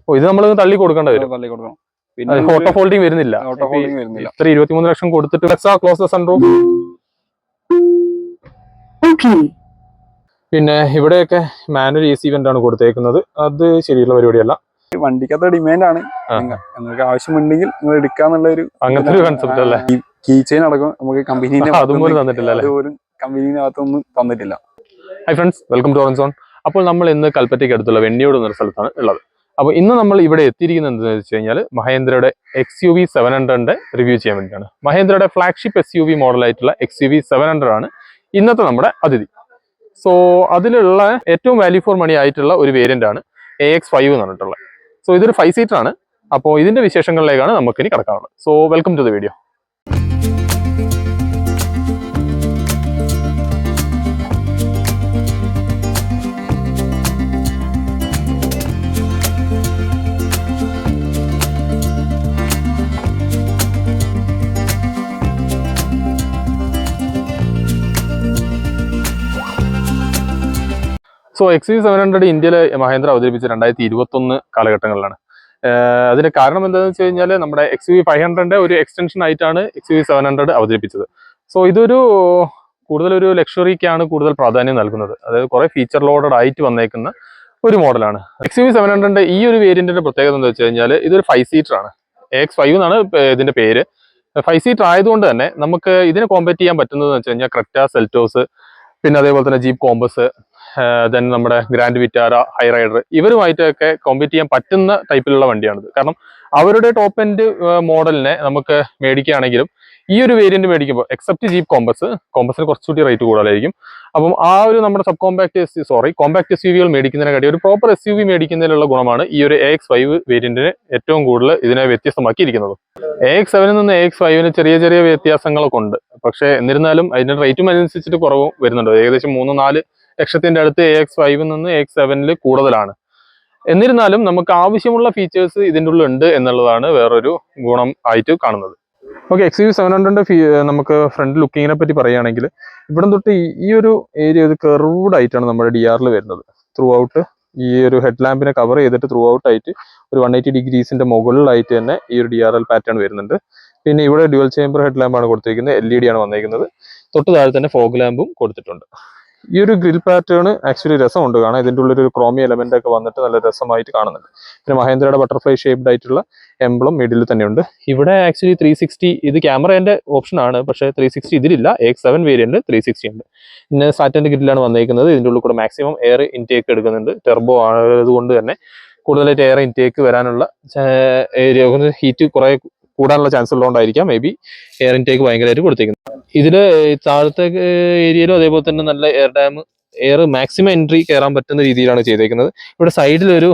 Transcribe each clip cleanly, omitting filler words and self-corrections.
ഓ ഇത് നമ്മൾ തള്ളി കൊടുക്കേണ്ടി വരും. പിന്നെ ഓട്ടോ ഫോൾഡിങ് വരുന്നില്ല. ഇത്ര 23 ലക്ഷം കൊടുത്തിട്ട് ക്ലോസ് ദ സൺറൂഫ്. പിന്നെ ഇവിടെയൊക്കെ മാനുവൽ AC വെന്റ് ആണ് കൊടുത്തേക്കുന്നത്. അത് ശരിയുള്ള പരിപാടിയല്ല. വണ്ടിക്കകത്ത് ഡിമാൻഡ് ആണ്. നിങ്ങൾക്ക് ആവശ്യമുണ്ടെങ്കിൽ നിങ്ങൾ എടുക്കാന്നുള്ള ഒരു അങ്ങനത്തെ ഒരു കൺസെപ്റ്റ് അല്ലേ. കീ ചെയിൻ അടക്കം നമുക്ക് കമ്പനീനെ അതുപോലും തന്നിട്ടില്ല. അതുപോലും കമ്പനീനകത്തൊന്നും തന്നിട്ടില്ല. ഹൈ ഫ്രണ്ട്സ്, വെൽക്കം ടു ഓറൻസോൺ. അപ്പോൾ നമ്മൾ ഇന്ന് കൽപ്പറ്റയ്ക്ക് അടുത്തുള്ള വെണ്ണിയോട് എന്നൊരു സ്ഥലത്താണ് ഉള്ളത്. അപ്പോൾ ഇന്ന് നമ്മൾ ഇവിടെ എത്തിയിരിക്കുന്നത് എന്താണെന്ന് വെച്ച് കഴിഞ്ഞാൽ മഹേന്ദ്രയുടെ XUV 700 റിവ്യൂ ചെയ്യാൻ വേണ്ടിയിട്ടാണ്. മഹേന്ദ്രയുടെ ഫ്ലാഗ്ഷിപ്പ് SUV മോഡലായിട്ടുള്ള XUV 700 ആണ് ഇന്നത്തെ നമ്മുടെ അതിഥി. സോ അതിലുള്ള ഏറ്റവും വാല്യൂ ഫോർ മണി ആയിട്ടുള്ള ഒരു വേരിയന്റ് ആണ് AX5 എന്ന് പറഞ്ഞിട്ടുള്ളത്. സോ ഇതൊരു 5 സീറ്റർ ആണ്. അപ്പോൾ ഇതിന്റെ വിശേഷങ്ങളിലേക്കാണ് നമുക്കിനി കിടക്കാനുള്ളത്. So welcome to the video. So XUV 700 ഇന്ത്യയിൽ മഹേന്ദ്ര അവതരിപ്പിച്ച 2021 കാലഘട്ടങ്ങളിലാണ്. അതിന് കാരണം എന്താണെന്ന് വെച്ച് കഴിഞ്ഞാൽ നമ്മുടെ XUV 500 ഒരു എക്സ്റ്റൻഷൻ ആയിട്ടാണ് XUV 700 അവതരിപ്പിച്ചത്. സോ ഇതൊരു കൂടുതലൊരു ലക്ഷറിക്കാണ് കൂടുതൽ പ്രാധാന്യം നൽകുന്നത്. അതായത് കുറെ ഫീച്ചർ ലോഡഡ് ആയിട്ട് വന്നേക്കുന്ന ഒരു മോഡലാണ് XUV 700. ഈ ഒരു വേരിയന്റിന്റെ പ്രത്യേകത എന്താ വെച്ച് കഴിഞ്ഞാൽ ഇതൊരു 5 സീറ്റർ ആണ്. AX5 എന്നാണ് ഇതിന്റെ പേര്. 5 സീറ്റർ ആയതുകൊണ്ട് തന്നെ നമുക്ക് ഇതിനെ കോമ്പറ്റ് ചെയ്യാൻ പറ്റുന്നതെന്ന് വെച്ച് കഴിഞ്ഞാൽ ക്രെറ്റ, സെൽറ്റോസ്, പിന്നെ അതേപോലെ തന്നെ ജീപ്പ് കോമ്പസ്, ദെൻ നമ്മുടെ ഗ്രാൻഡ് വിറ്റാര, ഹൈ റൈഡർ, ഇവരുമായിട്ടൊക്കെ കോമ്പീറ്റ് ചെയ്യാൻ പറ്റുന്ന ടൈപ്പിലുള്ള വണ്ടിയാണിത്. കാരണം അവരുടെ ടോപ്പ് എൻഡ് മോഡലിനെ നമുക്ക് മേടിക്കുകയാണെങ്കിലും ഈ ഒരു വേരിയന്റ് മേടിക്കുമ്പോൾ എക്സെപ്റ്റ് ജീപ്പ് കോമ്പസിന് കുറച്ചുകൂടി റേറ്റ് കൂടുതലായിരിക്കും. അപ്പം ആ ഒരു നമ്മുടെ കോമ്പാക്ട് SUV മേടിക്കുന്നതിനെക്കാട്ടി ഒരു പ്രോപ്പർ SUV മേടിക്കുന്നതിനുള്ള ഗുണമാണ് ഈ ഒരു AX5 വേരിയന്റിന് ഏറ്റവും കൂടുതൽ ഇതിനെ വ്യത്യസ്തമാക്കിയിരിക്കുന്നത്. AX7 നിന്ന് AX5 ചെറിയ ചെറിയ വ്യത്യാസങ്ങളൊക്കെ ഉണ്ട്. പക്ഷേ എന്നിരുന്നാലും അതിന്റെ റേറ്റും അതിനനുസരിച്ചിട്ട് കുറവും വരുന്നുണ്ട്. ഏകദേശം 3-4 ലക്ഷത്തിന്റെ അടുത്ത് AX5 നിന്ന് AX7 കൂടുതലാണ്. എന്നിരുന്നാലും നമുക്ക് ആവശ്യമുള്ള ഫീച്ചേഴ്സ് ഇതിൻ്റെ ഉള്ളിൽ ഉണ്ട് എന്നുള്ളതാണ് വേറൊരു ഗുണം ആയിട്ട് കാണുന്നത്. ഓക്കെ, XUV 700 നമുക്ക് ഫ്രണ്ട് ലുക്കിങ്ങിനെ പറ്റി പറയുകയാണെങ്കിൽ ഇവിടെ തൊട്ട് ഈ ഒരു ഏരിയ ഒരു കെർവ്ഡ് ആയിട്ടാണ് നമ്മുടെ DRL വരുന്നത്. ത്രൂ ഔട്ട് ഈ ഒരു ഹെഡ് ലാമ്പിനെ കവർ ചെയ്തിട്ട് ത്രൂ ഔട്ട് ആയിട്ട് ഒരു 180 ഡിഗ്രീസിന്റെ മുകളിലായിട്ട് തന്നെ ഈ ഒരു DRL പാറ്റേൺ വരുന്നുണ്ട്. പിന്നെ ഇവിടെ ഡ്യുവൽ ചേംബർ ഹെഡ് ലാമ്പാണ് കൊടുത്തിരിക്കുന്നത്. LED ആണ് വന്നിരിക്കുന്നത്. തൊട്ട് താഴെ തന്നെ ഫോഗ് ലാമ്പും കൊടുത്തിട്ടുണ്ട്. ഈ ഒരു ഗ്രിൽ പാറ്റേൺ ആക്ച്വലി രസമുണ്ട് കാണാൻ. ഇതിൻ്റെ ഉള്ളിൽ ഒരു ക്രോമി എലമെന്റ് ഒക്കെ വന്നിട്ട് നല്ല രസമായിട്ട് കാണുന്നുണ്ട്. പിന്നെ മഹേന്ദ്രയുടെ ബട്ടർഫ്ലൈ ഷേപ്ഡ് ആയിട്ടുള്ള എംബ്ലം മിഡിൽ തന്നെയുണ്ട്. ഇവിടെ ആക്ച്വലി 360 ഇത് ക്യാമറേന്റെ ഓപ്ഷൻ ആണ്, പക്ഷേ 360 ഇതിലില്ല. AX7 വേരിയന്റ് 360 ഉണ്ട്. പിന്നെ സാറ്റന്റെ ഗ്രില്ലാണ് വന്നിരിക്കുന്നത്. ഇതിൻ്റെ ഉള്ളിൽ കൂടെ മാക്സിമം എയർ ഇൻടേക്ക് എടുക്കുന്നുണ്ട്. ടെർബോ ആയതുകൊണ്ട് തന്നെ കൂടുതലായിട്ട് എയർ ഇൻടേക്ക് വരാനുള്ള ഏരിയ ഹീറ്റ് കുറെ കൂടാനുള്ള ചാൻസ് ഉള്ളതുകൊണ്ടായിരിക്കാം മേ ബി എയർ ഇൻടേക്ക് ഭയങ്കരമായിട്ട് കൊടുത്തേക്കുന്നത്. ഇതില് താഴത്തെ ഏരിയയിലും അതേപോലെ തന്നെ നല്ല എയർ മാക്സിമം എൻട്രി കയറാൻ പറ്റുന്ന രീതിയിലാണ് ചെയ്തേക്കുന്നത്. ഇവിടെ സൈഡിലൊരു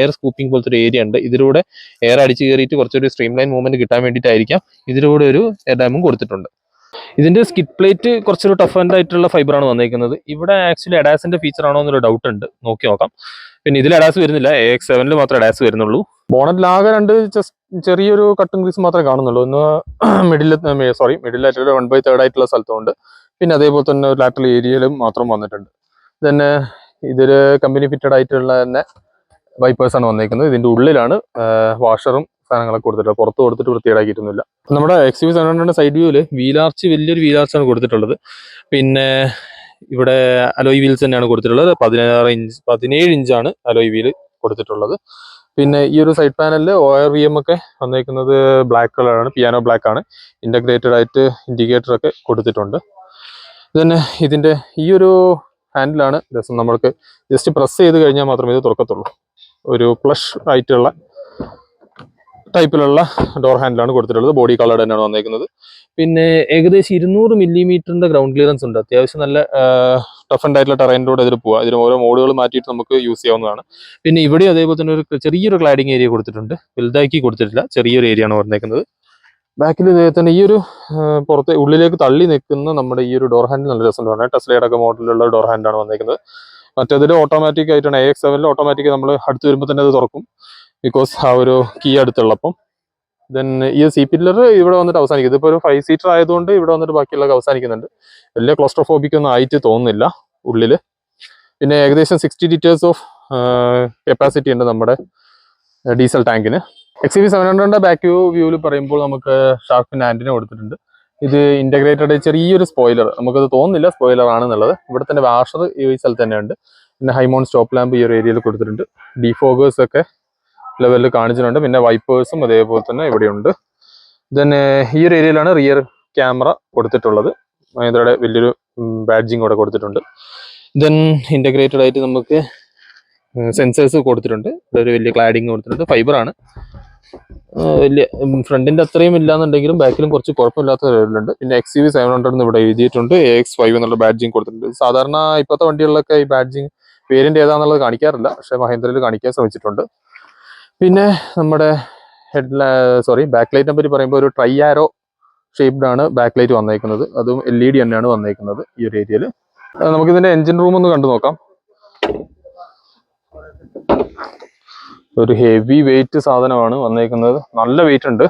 എയർ സ്കൂപ്പിംഗ് പോലത്തെ ഒരു ഏരിയ ഉണ്ട്. ഇതിലൂടെ എയർ അടിച്ചു കയറിയിട്ട് കുറച്ചൊരു സ്ട്രീം ലൈൻ മൂവ്മെന്റ് കിട്ടാൻ വേണ്ടിയിട്ടായിരിക്കാം ഇതിലൂടെ ഒരു എയർ ഡാമും കൊടുത്തിട്ടുണ്ട്. ഇതിന്റെ സ്കിഡ് പ്ലേറ്റ് കുറച്ചൊരു ടഫ് ആൻഡ് ആയിട്ടുള്ള ഫൈബറാണ് വന്നിരിക്കുന്നത്. ഇവിടെ ആക്ച്വലി അഡാസിന്റെ ഫീച്ചർ ആണോ എന്നൊരു ഡൗട്ട് ഉണ്ട്, നോക്കി നോക്കാം. പിന്നെ ഇതിൽ അഡാസ് വരുന്നില്ല, AX7 മാത്രമേ അഡാസ് വരുന്നുള്ളൂ. ബോണറ്റിലാകെ ചെറിയൊരു കട്ടും ഗ്രീസ് മാത്രമേ കാണുന്നുള്ളൂ. ഒന്ന് മിഡിലായിട്ടുള്ള 1/3 ആയിട്ടുള്ള സ്ഥലത്തുണ്ട്. പിന്നെ അതേപോലെ തന്നെ ഒരു ലാറ്ററൽ ഏരിയയിലും മാത്രം വന്നിട്ടുണ്ട്. തന്നെ ഇതൊരു കമ്പനി ഫിറ്റഡ് ആയിട്ടുള്ള തന്നെ വൈപ്പേഴ്സ് ആണ് വന്നിരിക്കുന്നത്. ഇതിന്റെ ഉള്ളിലാണ് വാഷറും സാധനങ്ങളൊക്കെ കൊടുത്തിട്ടുള്ളത്. പുറത്ത് കൊടുത്തിട്ട് വൃത്തിയേടാക്കിയിട്ടൊന്നുമില്ല. നമ്മുടെ XUV 700 സൈഡ് വ്യൂവില് വീലാർച്ച് വലിയൊരു വീലാർച്ചാണ് കൊടുത്തിട്ടുള്ളത്. പിന്നെ ഇവിടെ അലോയ് വീൽസ് തന്നെയാണ് കൊടുത്തിട്ടുള്ളത്. 17 ഇഞ്ചാണ് അലോയ് വീല് കൊടുത്തിട്ടുള്ളത്. പിന്നെ ഈ ഒരു സൈഡ് പാനലിൽ ORVM ഒക്കെ വന്നേക്കുന്നത് ബ്ലാക്ക് കളറാണ്, പിയാനോ ബ്ലാക്ക് ആണ്. ഇന്റഗ്രേറ്റഡ് ആയിട്ട് ഇൻഡിക്കേറ്റർ ഒക്കെ കൊടുത്തിട്ടുണ്ട്. പിന്നെ ഇതിന്റെ ഈ ഒരു ഹാൻഡിലാണ് രസം. നമ്മൾക്ക് ജസ്റ്റ് പ്രസ് ചെയ്ത് കഴിഞ്ഞാൽ മാത്രമേ ഇത് തുറക്കത്തുള്ളൂ. ഒരു പ്ലഷ് ആയിട്ടുള്ള ടൈപ്പിലുള്ള ഡോർ ഹാൻഡിലാണ് കൊടുത്തിട്ടുള്ളത്. ബോഡി കളർ തന്നെയാണ് വന്നേക്കുന്നത്. പിന്നെ ഏകദേശം 200 മില്ലിമീറ്ററിന്റെ ഗ്രൗണ്ട് ക്ലിയറൻസ് ഉണ്ട്. അത്യാവശ്യം നല്ല ടഫ് ആൻഡ് ആയിട്ടുള്ള ടെറൈനിലൂടെ ഇതിൽ പോവാം. ഇതിന് ഓരോ മോഡുകൾ മാറ്റിയിട്ട് നമുക്ക് യൂസ് ചെയ്യാവുന്നതാണ്. പിന്നെ ഇവിടെ അതേപോലെ തന്നെ ഒരു ചെറിയൊരു ക്ലാഡിങ് ഏരിയ കൊടുത്തിട്ടുണ്ട്. വലുതാക്കി കൊടുത്തിട്ടില്ല, ചെറിയൊരു ഏരിയ ആണ് വന്നേക്കുന്നത്. ബാക്കിൽ തന്നെ ഈ ഒരു പുറത്തെ ഉള്ളിലേക്ക് തള്ളി നിൽക്കുന്ന നമ്മുടെ ഈ ഒരു ഡോർ ഹാൻഡിൽ നല്ല രസമുണ്ട്. ടെസ്ലയുടെ ഒക്കെ മോഡലിലുള്ള ഡോർ ഹാൻഡാണ് വന്നേക്കുന്നത്. മറ്റേതിൽ ഓട്ടോമാറ്റിക് ആയിട്ടാണ്. AX7 ഓട്ടോമാറ്റിക് നമ്മൾ അടുത്ത് വരുമ്പോൾ തന്നെ അത് തുറക്കും, ബിക്കോസ് ആ ഒരു കീ അടുത്തുള്ളപ്പം. ദെൻ ഈ സി പില്ലർ ഇവിടെ വന്നിട്ട് അവസാനിക്കും. ഇതിപ്പോൾ ഒരു 5 സീറ്റർ ആയതുകൊണ്ട് ഇവിടെ വന്നിട്ട് ബാക്കിയുള്ളതൊക്കെ അവസാനിക്കുന്നുണ്ട്. വലിയ ക്ലോസ്ട്രോഫോബിക് ഒന്നും ആയിട്ട് തോന്നുന്നില്ല ഉള്ളിൽ. പിന്നെ ഏകദേശം 60 ലിറ്റേഴ്സ് ഓഫ് കപ്പാസിറ്റി ഉണ്ട് നമ്മുടെ ഡീസൽ ടാങ്കിന്. XUV 700 ബാക്ക് വ്യൂവിൽ പറയുമ്പോൾ നമുക്ക് ഷാർക്ക് ഫിൻ ആന്റിന കൊടുത്തിട്ടുണ്ട്. ഇത് ഇന്റഗ്രേറ്റഡ് ചെറിയൊരു സ്പോയിലർ, നമുക്കത് തോന്നുന്നില്ല സ്പോയിലർ ആണെന്നുള്ളത്. ഇവിടെ തന്നെ വാഷർ ഈ സ്ഥലത്ത് തന്നെയുണ്ട്. പിന്നെ ഹൈമൗണ്ട് സ്റ്റോപ്പ് ലാമ്പ് ഈ ഒരു ഏരിയയിൽ കൊടുത്തിട്ടുണ്ട്. ഡിഫോഗേഴ്സ് ഒക്കെ ലെവലിൽ കാണിച്ചിട്ടുണ്ട്. പിന്നെ വൈപ്പേഴ്സും അതേപോലെ തന്നെ ഇവിടെയുണ്ട്. ദെൻ ഈ ഒരു ഏരിയയിലാണ് റിയർ ക്യാമറ കൊടുത്തിട്ടുള്ളത്. മഹീന്ദ്രയുടെ വലിയൊരു ബാഡ്ജിങ് കൂടെ കൊടുത്തിട്ടുണ്ട്. ദെൻ ഇന്റഗ്രേറ്റഡ് ആയിട്ട് നമുക്ക് സെൻസേഴ്സ് കൊടുത്തിട്ടുണ്ട്. ഒരു വലിയ ക്ലാഡിങ് കൊടുത്തിട്ടുണ്ട്. ഫൈബറാണ്. വലിയ ഫ്രണ്ടിന്റെ അത്രയും ഇല്ലാന്നുണ്ടെങ്കിലും ബാക്കിലും കുറച്ച് കുഴപ്പമില്ലാത്ത ലെവലുണ്ട്. പിന്നെ XUV 700 എന്ന് ഇവിടെ എഴുതിയിട്ടുണ്ട്. AX5 എന്നുള്ള ബാഡ്ജിങ് കൊടുത്തിട്ടുണ്ട്. സാധാരണ ഇപ്പോഴത്തെ വണ്ടികളിലൊക്കെ ഈ ബാഡ്ജിങ് വേരിയന്റ് ഏതാണെന്നുള്ളത് കാണിക്കാറില്ല, പക്ഷേ മഹീന്ദ്രയിൽ കാണിക്കാൻ ശ്രമിച്ചിട്ടുണ്ട്. പിന്നെ നമ്മുടെ ബാക്ക് ലൈറ്റിനെ പറ്റി പറയുമ്പോൾ ഒരു ട്രൈ ആരോ ഷേപ്ഡ് ആണ് ബാക്ക് ലൈറ്റ് വന്നേക്കുന്നത്. അതും LED തന്നെയാണ് വന്നേക്കുന്നത് ഈ ഒരു ഏരിയയിൽ. നമുക്കിതിന്റെ എഞ്ചിൻ റൂം ഒന്ന് കണ്ടു നോക്കാം. ഒരു ഹെവി വെയിറ്റ് സാധനമാണ് വന്നേക്കുന്നത്. നല്ല വെയിറ്റ് ഉണ്ട്.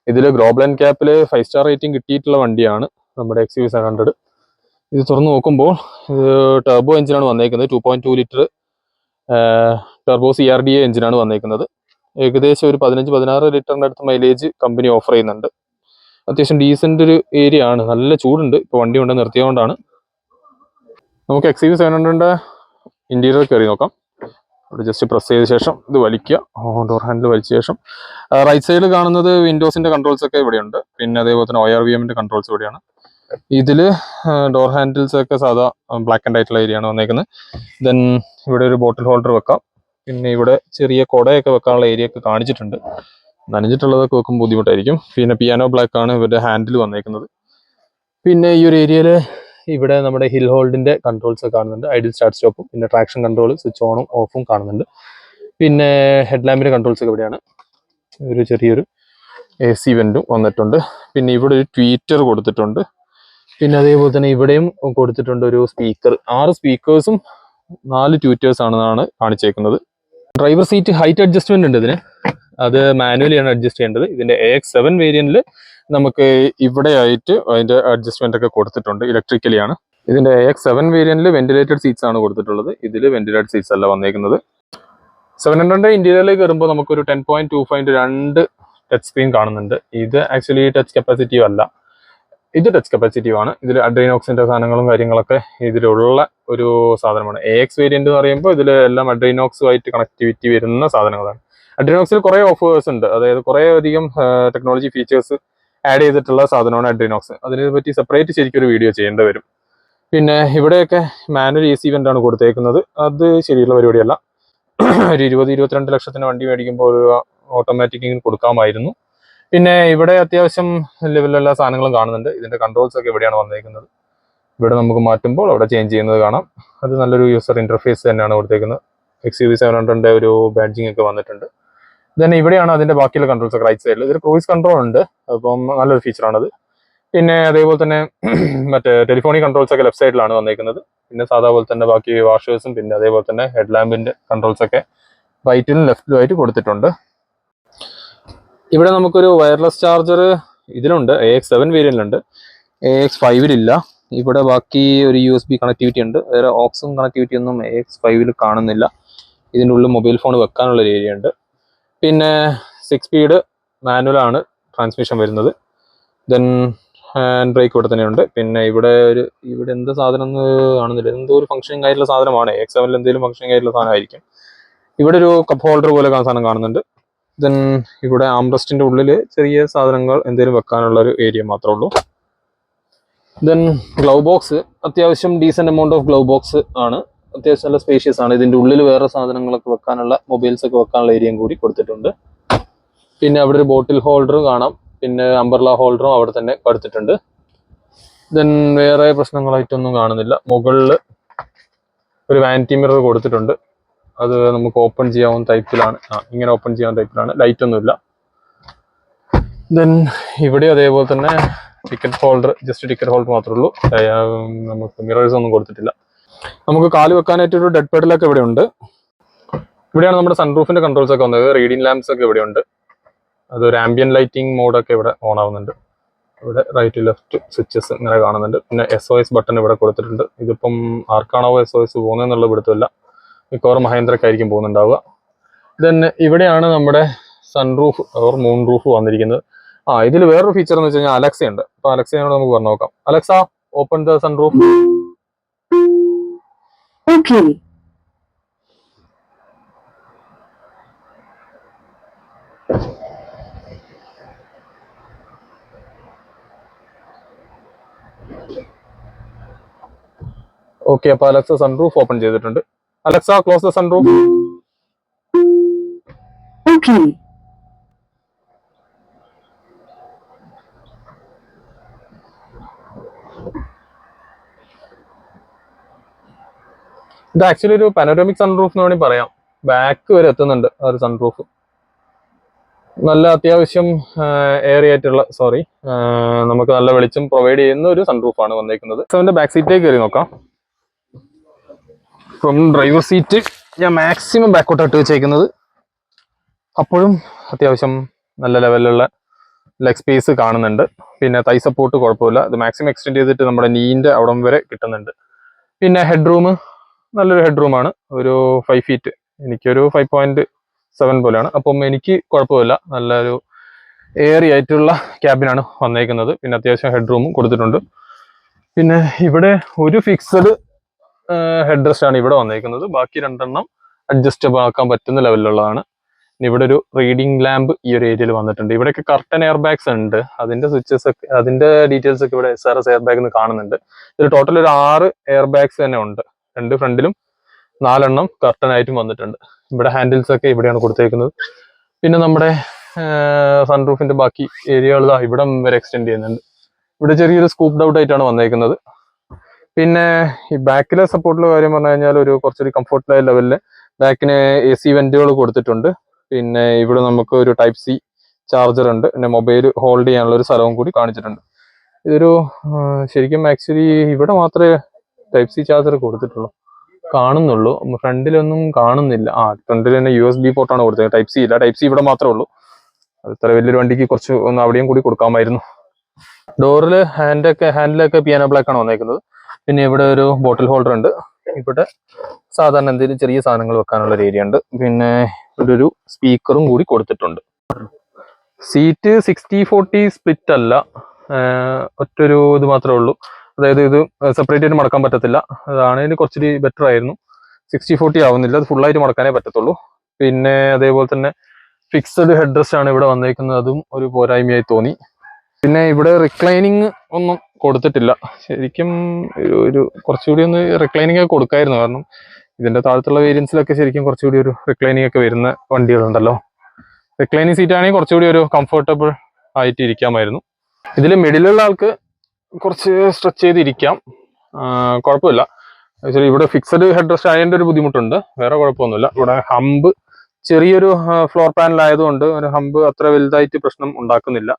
ഇതിൽ ഗ്ലോബൽ ആൻഡ് ക്യാപ്പിൽ 5 സ്റ്റാർ റേറ്റിംഗ് കിട്ടിയിട്ടുള്ള വണ്ടിയാണ് നമ്മുടെ XUV 700. ഇത് തുറന്ന് നോക്കുമ്പോൾ ഇത് ടർബോ എഞ്ചിനാണ് വന്നേക്കുന്നത്. 2.2 ലിറ്റർ ടർബോ CRDA എഞ്ചിനാണ് വന്നേക്കുന്നത്. ഏകദേശം ഒരു 15-16 ലിറ്ററിൻ്റെ അടുത്ത് മൈലേജ് കമ്പനി ഓഫർ ചെയ്യുന്നുണ്ട്. അത്യാവശ്യം ഡീസൻ്റ് ഒരു ഏരിയ ആണ്. നല്ല ചൂടുണ്ട്. ഇപ്പോൾ വണ്ടി കൊണ്ട് നിർത്തിയതുകൊണ്ടാണ്. നമുക്ക് XUV 700 ഇന്റീരിയർ കയറി നോക്കാം. ഇവിടെ ജസ്റ്റ് പ്രസ് ചെയ്ത ശേഷം ഇത് വലിക്കുക. ഡോർ ഹാൻഡിൽ വലിച്ച ശേഷം റൈറ്റ് സൈഡിൽ കാണുന്നത് വിൻഡോസിന്റെ കൺട്രോൾസ് ഒക്കെ ഇവിടെയുണ്ട്. പിന്നെ അതേപോലെ തന്നെ ORVMന്റെ കൺട്രോൾസ് ഇവിടെയാണ്. ഇതില് ഡോർ ഹാൻഡിൽസ് ഒക്കെ സാധാ ബ്ലാക്ക് ആൻഡ് ആയിട്ടുള്ള ഏരിയ ആണ് വന്നേക്കുന്നത്. ദെൻ ഇവിടെ ഒരു ബോട്ടിൽ ഹോൾഡർ വെക്കാം. പിന്നെ ഇവിടെ ചെറിയ കുടയൊക്കെ വെക്കാനുള്ള ഏരിയ ഒക്കെ കാണിച്ചിട്ടുണ്ട്. നനഞ്ഞിട്ടുള്ളതൊക്കെ വെക്കുമ്പോൾ ബുദ്ധിമുട്ടായിരിക്കും. പിന്നെ പിയാനോ ബ്ലാക്ക് ആണ് ഇവരുടെ ഹാൻഡിൽ വന്നേക്കുന്നത്. പിന്നെ ഈ ഒരു ഏരിയയിൽ ഇവിടെ നമ്മുടെ ഹിൽ ഹോൾഡിന്റെ കൺട്രോൾസ് കാണുന്നുണ്ട്. ഐഡിൽ സ്റ്റാർട്ട് സ്റ്റോപ്പും പിന്നെ ട്രാക്ഷൻ കൺട്രോൾ സ്വിച്ച് ഓണും ഓഫും കാണുന്നുണ്ട്. പിന്നെ ഹെഡ് ലാമ്പിന്റെ കൺട്രോൾസ് ഒക്കെ ഇവിടെയാണ്. ഒരു ചെറിയൊരു AC വെന്റും വന്നിട്ടുണ്ട്. പിന്നെ ഇവിടെ ഒരു ട്വീറ്റർ കൊടുത്തിട്ടുണ്ട്. പിന്നെ അതേപോലെ തന്നെ ഇവിടെയും കൊടുത്തിട്ടുണ്ട് ഒരു സ്പീക്കർ. 6 സ്പീക്കേഴ്സും 4 ട്വീറ്റേഴ്സ് ആണെന്നാണ് കാണിച്ചേക്കുന്നത്. ഡ്രൈവർ സീറ്റ് ഹൈറ്റ് അഡ്ജസ്റ്റ്മെന്റ് ഉണ്ട് ഇതിന്. അത് മാനുവലിയാണ് അഡ്ജസ്റ്റ് ചെയ്യേണ്ടത്. ഇതിന്റെ AX7 വേരിയന്റിൽ നമുക്ക് ഇവിടെ ആയിട്ട് അതിന്റെ അഡ്ജസ്റ്റ്മെന്റ് ഒക്കെ കൊടുത്തിട്ടുണ്ട്. ഇലക്ട്രിക്കലി ആണ്. ഇതിന്റെ AX7 വേരിയന്റിൽ വെന്റിലേറ്റഡ് സീറ്റ്സ് ആണ് കൊടുത്തിട്ടുള്ളത്. ഇതിൽ വെന്റിലേറ്റഡ് സീറ്റ്സ് അല്ല വന്നേക്കുന്നത്. 700 ഇന്റീരിയറിലേക്ക് വരുമ്പോൾ നമുക്കൊരു 10.25 2 ടച്ച് സ്ക്രീൻ കാണുന്നുണ്ട്. ഇത് ആക്ച്വലി ടച്ച് കപ്പാസിറ്റീവ് അല്ല, ഇത് ടച്ച് കപ്പാസിറ്റീവ് ആണ്. ഇതിൽ അഡ്രീനോക്സിന്റെ സാധനങ്ങളും കാര്യങ്ങളൊക്കെ ഇതിലുള്ള ഒരു സാധനമാണ്. AX വേരിയന്റ് എന്ന് പറയുമ്പോൾ ഇതിൽ എല്ലാം അഡ്രീനോക്സുമായിട്ട് കണക്ടിവിറ്റി വരുന്ന സാധനങ്ങളാണ്. അഡ്രീനോക്സിൽ കുറേ ഓഫേഴ്സ് ഉണ്ട്. അതായത് കുറേ അധികം ടെക്നോളജി ഫീച്ചേഴ്സ് ആഡ് ചെയ്തിട്ടുള്ള സാധനമാണ് അഡ്രീനോക്സ്. അതിനെ പറ്റി സെപ്പറേറ്റ് ശരിക്കും ഒരു വീഡിയോ ചെയ്യേണ്ടി വരും. പിന്നെ ഇവിടെയൊക്കെ മാനുവൽ AC വെന്റ് ആണ് കൊടുത്തേക്കുന്നത്. അത് ശരിയുള്ള പരിപാടിയല്ല. ഒരു 20-22 ലക്ഷത്തിന് വണ്ടി മേടിക്കുമ്പോൾ ഒരു ഓട്ടോമാറ്റിക് കൊടുക്കാമായിരുന്നു. പിന്നെ ഇവിടെ അത്യാവശ്യം ലെവലുള്ള സാധനങ്ങളും കാണുന്നുണ്ട്. ഇതിന്റെ കൺട്രോൾസ് ഒക്കെ ഇവിടെയാണ് വന്നേക്കുന്നത്. ഇവിടെ നമുക്ക് മാറ്റുമ്പോൾ അവിടെ ചേഞ്ച് ചെയ്യുന്നത് കാണാം. അത് നല്ലൊരു യൂസർ ഇന്റർഫേസ് തന്നെയാണ് കൊടുത്തേക്കുന്നത്. XUV 700 ഒരു ബാഡ്ജിങ് ഒക്കെ വന്നിട്ടുണ്ട്. തന്നെ ഇവിടെയാണ് അതിന്റെ ബാക്കിയുള്ള കൺട്രോൾസ് ഒക്കെ റൈറ്റ് സൈഡിൽ. ഇതൊരു ക്രൂയിസ് കൺട്രോൾ ഉണ്ട്. അപ്പം നല്ലൊരു ഫീച്ചറാണത്. പിന്നെ അതേപോലെ തന്നെ മറ്റേ ടെലിഫോണിക് കൺട്രോൾസ് ഒക്കെ ലെഫ്റ്റ് സൈഡിലാണ് വന്നേക്കുന്നത്. പിന്നെ സാധാ പോലെ തന്നെ ബാക്കി വാഷേഴ്സും പിന്നെ അതേപോലെ തന്നെ ഹെഡ് ലാമ്പിന്റെ കൺട്രോൾസ് ഒക്കെ റൈറ്റിലും ലെഫ്റ്റിലും ആയിട്ട് കൊടുത്തിട്ടുണ്ട്. ഇവിടെ നമുക്കൊരു വയർലെസ് ചാർജർ ഇതിലുണ്ട്. AX7 വേരിയന്റിലുണ്ട്. AX5-ലില്ല. ഇവിടെ ബാക്കി ഒരു USB കണക്ടിവിറ്റി ഉണ്ട്. വേറെ ഓക്സും കണക്ടിവിറ്റി ഒന്നും AX5-ൽ കാണുന്നില്ല. ഇതിൻ്റെ ഉള്ളിൽ മൊബൈൽ ഫോൺ വെക്കാനുള്ള ഒരു ഏരിയ ഉണ്ട്. പിന്നെ 6 സ്പീഡ് മാനുവലാണ് ട്രാൻസ്മിഷൻ വരുന്നത്. ദെൻ ഹാൻഡ് ബ്രേക്ക് ഇവിടെ തന്നെയുണ്ട്. പിന്നെ ഇവിടെ എന്ത് സാധനം എന്ന് കാണുന്നില്ല. എന്തോ ഒരു ഫംഗ്ഷനിങ് ആയിട്ടുള്ള സാധനമാണ്. AX7-ൽ എന്തെങ്കിലും ഫംഗ്ഷനിങ് ആയിട്ടുള്ള സാധനമായിരിക്കും. ഇവിടെ ഒരു കപ്പ് ഹോൾഡർ പോലെ സാധനം കാണുന്നുണ്ട്. ദെൻ ഇവിടെ ആംബ്രസ്റ്റിന്റെ ഉള്ളിൽ ചെറിയ സാധനങ്ങൾ എന്തെങ്കിലും വെക്കാനുള്ള ഒരു ഏരിയ മാത്രമേ ഉള്ളൂ. ദെൻ ഗ്ലൗ ബോക്സ് അത്യാവശ്യം decent amount of glove box ആണ്. അത്യാവശ്യം നല്ല സ്പേഷ്യസ് ആണ്. ഇതിന്റെ ഉള്ളിൽ വേറെ സാധനങ്ങളൊക്കെ വെക്കാനുള്ള മൊബൈൽസ് ഒക്കെ വെക്കാനുള്ള ഏരിയയും കൂടി കൊടുത്തിട്ടുണ്ട്. പിന്നെ അവിടെ ഒരു ബോട്ടിൽ ഹോൾഡർ കാണാം. പിന്നെ അംബർല ഹോൾഡറും അവിടെ തന്നെ കൊടുത്തിട്ടുണ്ട്. ദെൻ വേറെ പ്രശ്നങ്ങളായിട്ടൊന്നും കാണുന്നില്ല. മുകളിൽ ഒരു വാനിറ്റി മിറർ കൊടുത്തിട്ടുണ്ട്. അത് നമുക്ക് ഓപ്പൺ ചെയ്യാവുന്ന ടൈപ്പിലാണ്. ഇങ്ങനെ ഓപ്പൺ ചെയ്യാവുന്ന ടൈപ്പിലാണ്. ലൈറ്റ് ഒന്നുമില്ല. ദെൻ ഇവിടെ അതേപോലെ തന്നെ ticket holder, just ticket holder മാത്രമേ ഉള്ളൂ. നമുക്ക് മിറേഴ്സ് ഒന്നും കൊടുത്തിട്ടില്ല. നമുക്ക് കാല് വെക്കാനായിട്ട് ഒരു ഡെഡ് പെഡലൊക്കെ ഇവിടെ ഉണ്ട്. ഇവിടെയാണ് നമ്മുടെ സൺറൂഫിന്റെ കൺട്രോൾസ് ഒക്കെ വന്നത്. റീഡിംഗ് ലാംപ്സ് ഒക്കെ ഇവിടെ ഉണ്ട്. അതൊരു ആംബിയൻ ലൈറ്റിംഗ് മോഡൊക്കെ ഇവിടെ ഓൺ ആവുന്നുണ്ട്. ഇവിടെ റൈറ്റ് ലെഫ്റ്റ് സ്വിച്ചസ് ഇങ്ങനെ കാണുന്നുണ്ട്. പിന്നെ SOS ബട്ടൺ ഇവിടെ കൊടുത്തിട്ടുണ്ട്. ഇതിപ്പം ആർക്കാണോ SOS പോകുന്നതെന്നുള്ള പിടുത്തമില്ല. മിക്കവാറും മഹേന്ദ്രക്കായിരിക്കും പോകുന്നുണ്ടാവുക. ദെൻ ഇവിടെയാണ് നമ്മുടെ സൺറൂഫ് ഓർ മൂൺ റൂഫ് വന്നിരിക്കുന്നത്. ഇതിൽ വേറൊരു ഫീച്ചർ എന്ന് വെച്ച് കഴിഞ്ഞാൽ അലക്സ ഉണ്ട്. അപ്പൊ അലക്സയോട് നമുക്ക് പറഞ്ഞു നോക്കാം. Alexa, open the sunroof. Okay, അപ്പൊ അലക്സ സൺറൂഫ് ഓപ്പൺ ചെയ്തിട്ടുണ്ട്. Alexa, close the sunroof. ഇത് ആക്ച്വലി ഒരു പനോരമിക് സൺറൂഫ് എന്ന് വേണമെങ്കിൽ പറയാം. ബാക്ക് വരെ എത്തുന്നുണ്ട് ആ ഒരു സൺറൂഫ്. നല്ല അത്യാവശ്യം നമുക്ക് നല്ല വെളിച്ചം പ്രൊവൈഡ് ചെയ്യുന്ന ഒരു സൺറൂഫാണ് വന്നേക്കുന്നത്. അതിന്റെ ബാക്ക് സീറ്റിലേക്ക് കയറി നോക്കാം. ഫ്രം ഡ്രൈവർ സീറ്റ് ഞാൻ മാക്സിമം ബാക്കോട്ട് ഇട്ട് വെച്ചേക്കുന്നത്. അപ്പോഴും അത്യാവശ്യം നല്ല ലെവലിലുള്ള ലെഗ് സ്പേസ് കാണുന്നുണ്ട്. പിന്നെ തൈ സപ്പോർട്ട് കുഴപ്പമില്ല. ഇത് മാക്സിമം എക്സ്റ്റെൻഡ് ചെയ്തിട്ട് നമ്മുടെ നീന്റെ അവിടം വരെ കിട്ടുന്നുണ്ട്. പിന്നെ ഹെഡ് റൂം നല്ലൊരു ഹെഡ് റൂമാണ്. ഒരു 5 ഫീറ്റ്, എനിക്കൊരു 5.7 പോലെയാണ്. അപ്പം എനിക്ക് കുഴപ്പമില്ല. നല്ലൊരു എയറി ആയിട്ടുള്ള ക്യാബിനാണ് വന്നേക്കുന്നത്. പിന്നെ അത്യാവശ്യം ഹെഡ് റൂമും കൊടുത്തിട്ടുണ്ട്. പിന്നെ ഇവിടെ ഒരു ഫിക്സഡ് ഹെഡ് റെസ്റ്റ് ആണ് ഇവിടെ വന്നേക്കുന്നത്. ബാക്കി 2 അഡ്ജസ്റ്റബിൾ ആക്കാൻ പറ്റുന്ന ലെവലിലുള്ളതാണ്. ഇവിടെ ഒരു റീഡിംഗ് ലാമ്പ് ഈ ഒരു ഏരിയയിൽ വന്നിട്ടുണ്ട്. ഇവിടെയൊക്കെ കർട്ടൻ എയർ ബാഗ്സ് ഉണ്ട്. അതിന്റെ സ്വിച്ചസ് ഒക്കെ, അതിന്റെ ഡീറ്റെയിൽസ് ഒക്കെ ഇവിടെ SRS എയർ ബാഗ് കാണുന്നുണ്ട്. ഇതിൽ ടോട്ടൽ ഒരു 6 എയർ ബാഗ്സ് തന്നെ ഉണ്ട്. 2 ഫ്രണ്ടിലും 4 കർട്ടൻ ആയിട്ടും വന്നിട്ടുണ്ട്. ഇവിടെ ഹാൻഡിൽസ് ഒക്കെ ഇവിടെയാണ് കൊടുത്തേക്കുന്നത്. പിന്നെ നമ്മുടെ സൺറൂഫിന്റെ ബാക്കി ഏരിയകൾ ഇവിടം വരെ എക്സ്റ്റെൻഡ് ചെയ്യുന്നുണ്ട്. ഇവിടെ ചെറിയൊരു സ്കൂപ്ഡ് ഔട്ട് ആയിട്ടാണ് വന്നേക്കുന്നത്. പിന്നെ ഈ ബാക്കിലെ സപ്പോർട്ടിലെ കാര്യം പറഞ്ഞു കഴിഞ്ഞാൽ കുറച്ചൊരു കംഫർട്ടായ ലെവലില് ബാക്കിന് AC വെന്റുകൾ കൊടുത്തിട്ടുണ്ട്. പിന്നെ ഇവിടെ നമുക്ക് ഒരു ടൈപ്പ് C ചാർജർ ഉണ്ട്. പിന്നെ മൊബൈൽ ഹോൾഡ് ചെയ്യാനുള്ള ഒരു സ്ഥലവും കൂടി കാണിച്ചിട്ടുണ്ട്. ഇതൊരു ശരിക്കും ആക്ച്വലി ഇവിടെ മാത്രമേ ടൈപ്പ് C ചാർജർ കാണുന്നുള്ളൂ. ഫ്രണ്ടിലൊന്നും കാണുന്നില്ല. ഫ്രണ്ടിൽ തന്നെ USB പോർട്ടാണ് കൊടുത്തത്. ടൈപ്പ് C ഇല്ല. ടൈപ്പ് C ഇവിടെ മാത്രമേ ഉള്ളൂ. അത് ഇത്ര വലിയൊരു വണ്ടിക്ക് കുറച്ച് ഒന്ന് അവിടെയും കൂടി കൊടുക്കാമായിരുന്നു. ഡോറിൽ ഹാൻഡിലൊക്കെ പിയാനോ ബ്ലാക്ക് ആണ് വന്നേക്കുന്നത്. പിന്നെ ഇവിടെ ഒരു ബോട്ടിൽ ഹോൾഡർ ഉണ്ട്. ഇവിടെ സാധാരണ എന്തെങ്കിലും ചെറിയ സാധനങ്ങൾ വെക്കാനുള്ള ഒരു ഏരിയ ഉണ്ട്. പിന്നെ ഇവിടെ ഒരു സ്പീക്കറും കൂടി കൊടുത്തിട്ടുണ്ട്. സീറ്റ് 60-40 സ്പ്ലിറ്റ് അല്ല, ഒറ്റൊരു ഇത് മാത്രമേ ഉള്ളൂ. അതായത് ഇത് സെപ്പറേറ്റ് ആയിട്ട് മടക്കാൻ പറ്റത്തില്ല. അതാണെങ്കിൽ കുറച്ചുകൂടി ബെറ്റർ ആയിരുന്നു. 60-40 ആവുന്നില്ല. അത് ഫുള്ളായിട്ട് മടക്കാനേ പറ്റത്തുള്ളൂ. പിന്നെ അതേപോലെ തന്നെ ഫിക്സഡ് ഹെഡ് റെസ്റ്റ് ആണ് ഇവിടെ വന്നേക്കുന്നത്. അതും ഒരു പോരായ്മയായി തോന്നി. പിന്നെ ഇവിടെ റിക്ലൈനിങ് ഒന്നും കൊടുത്തിട്ടില്ല. ശരിക്കും ഒരു കുറച്ചുകൂടി ഒന്ന് റിക്ലൈനിങ് ഒക്കെ കൊടുക്കായിരുന്നു. കാരണം ഇതിന്റെ താഴത്തുള്ള വേരിയൻസിലൊക്കെ ശരിക്കും കുറച്ചുകൂടി ഒരു റിക്ലൈനിങ് ഒക്കെ വരുന്ന വണ്ടികളുണ്ടല്ലോ. റിക്ലൈനിങ് സീറ്റ് ആണെങ്കിൽ കുറച്ചുകൂടി ഒരു കംഫർട്ടബിൾ ആയിട്ട് ഇരിക്കാമായിരുന്നു. ഇതിൽ മിഡിലുള്ള ആൾക്ക് കുറച്ച് സ്ട്രെച്ച് ചെയ്തിരിക്കാം, കുഴപ്പമില്ല. ആക്ച്വലി ഇവിടെ ഫിക്സഡ് ഹെഡ് റെസ്റ്റ് ആയതിൻ്റെ ഒരു ബുദ്ധിമുട്ടുണ്ട്. വേറെ കുഴപ്പമൊന്നുമില്ല. ഇവിടെ ഹമ്പ് ചെറിയൊരു ഫ്ലോർ പാനലായതുകൊണ്ട് ഒരു ഹമ്പ് അത്ര വലുതായിട്ട് പ്രശ്നം ഉണ്ടാക്കുന്നില്ല.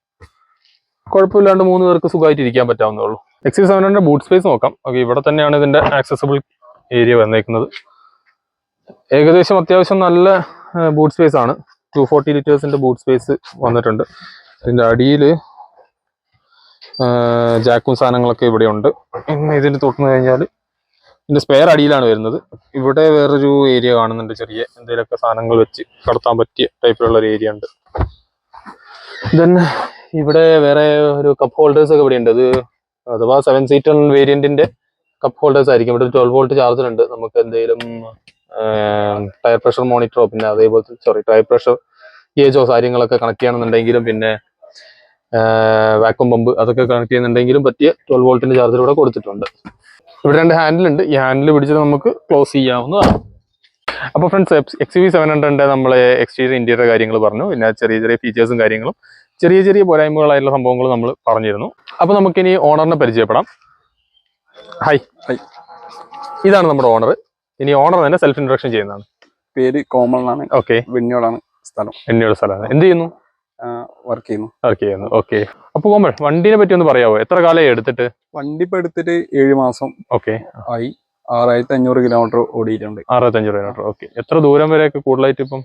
കുഴപ്പമില്ലാണ്ട് 3 പേർക്ക് സുഖമായിട്ട് ഇരിക്കാൻ പറ്റാവുന്നേ ഉള്ളൂ. XUV700 ബൂട്ട് സ്പേസ് നോക്കാം. ഓക്കെ, ഇവിടെ തന്നെയാണ് ഇതിന്റെ ആക്സസിബിൾ ഏരിയ വന്നേക്കുന്നത്. ഏകദേശം അത്യാവശ്യം നല്ല ബൂട്ട് സ്പേസ് ആണ്. 240 ലിറ്റേഴ്സിന്റെ ബൂട്ട് സ്പേസ് വന്നിട്ടുണ്ട്. ഇതിന്റെ അടിയിൽ ജാക്കും സാധനങ്ങളൊക്കെ ഇവിടെ ഉണ്ട്. പിന്നെ ഇതിന് തൊട്ടുന്നു കഴിഞ്ഞാൽ ഇതിന്റെ സ്പെയർ അടിയിലാണ് വരുന്നത്. ഇവിടെ വേറൊരു ഏരിയ കാണുന്നുണ്ട്. ചെറിയ എന്തെങ്കിലുമൊക്കെ സാധനങ്ങൾ വെച്ച് കടത്താൻ പറ്റിയ ടൈപ്പിലുള്ള ഒരു ഏരിയ ഉണ്ട്. ദെൻ ഇവിടെ വേറെ ഒരു കപ്പ് ഹോൾഡേഴ്സ് ഒക്കെ ഇവിടെ ഉണ്ട്. അത് അഥവാ 7 സീറ്റർ വേരിയന്റിന്റെ കപ്പ് ഹോൾഡേഴ്സ് ആയിരിക്കും. ഇവിടെ 12 വോൾട്ട് ചാർജർ ഉണ്ട്. നമുക്ക് എന്തെങ്കിലും ടയർ പ്രഷർ മോണിറ്ററോ പിന്നെ അതേപോലത്തെ ടയർ പ്രഷർ ഗേജോ കാര്യങ്ങളൊക്കെ കണക്ട് ചെയ്യണമെന്നുണ്ടെങ്കിലും പിന്നെ വാക്വം പമ്പ് അതൊക്കെ കണക്ട് ചെയ്യുന്നുണ്ടെങ്കിലും പറ്റിയ 12 വോൾട്ടിന്റെ ചാർജർ ഇവിടെ കൊടുത്തിട്ടുണ്ട്. ഇവിടെ 2 ഹാൻഡിൽ ഉണ്ട്. ഈ ഹാൻഡിൽ പിടിച്ചിട്ട് നമുക്ക് ക്ലോസ് ചെയ്യാവുന്നതാണ്. അപ്പോൾ ഫ്രണ്ട്സ്, XUV700 നമ്മളെ എക്സ്റ്റീരിയർ ഇന്റീരിയർ കാര്യങ്ങൾ പറഞ്ഞു. പിന്നെ ചെറിയ ചെറിയ ഫീച്ചേഴ്സും കാര്യങ്ങളും ചെറിയ ചെറിയ പോരായ്മകളായിട്ടുള്ള സംഭവങ്ങൾ നമ്മൾ പറഞ്ഞിരുന്നു. അപ്പോൾ നമുക്കിനി ഓണറിനെ പരിചയപ്പെടാം. ഹായ്, ഇതാണ് നമ്മുടെ ഓണർ. ഇനി ഓണർ തന്നെ സെൽഫ് ഇൻട്രൊഡക്ഷൻ ചെയ്യുന്നതാണ്. പേര് കോമൾ എന്നാണ്. ഓക്കെ, വെണ്ണിയോടാണ് സ്ഥലം. എന്നോട് സ്ഥലമാണ്. എന്ത് ചെയ്യുന്നു? വർക്ക് ചെയ്യുന്നു. ഓക്കെ. അപ്പൊ കോമൾ, വണ്ടീനെ പറ്റി ഒന്ന് പറയാവോ? എത്ര കാലമായി എടുത്തിട്ട്? വണ്ടി ഇപ്പൊ എടുത്തിട്ട് 7 മാസം ഓക്കെ ആയി. 6500 കിലോമീറ്റർ ഓടിയിട്ടുണ്ട്. 6500 കിലോമീറ്റർ. ഓക്കെ. എത്ര ദൂരം വരെയൊക്കെ കൂടുതലായിട്ട് ഇപ്പം?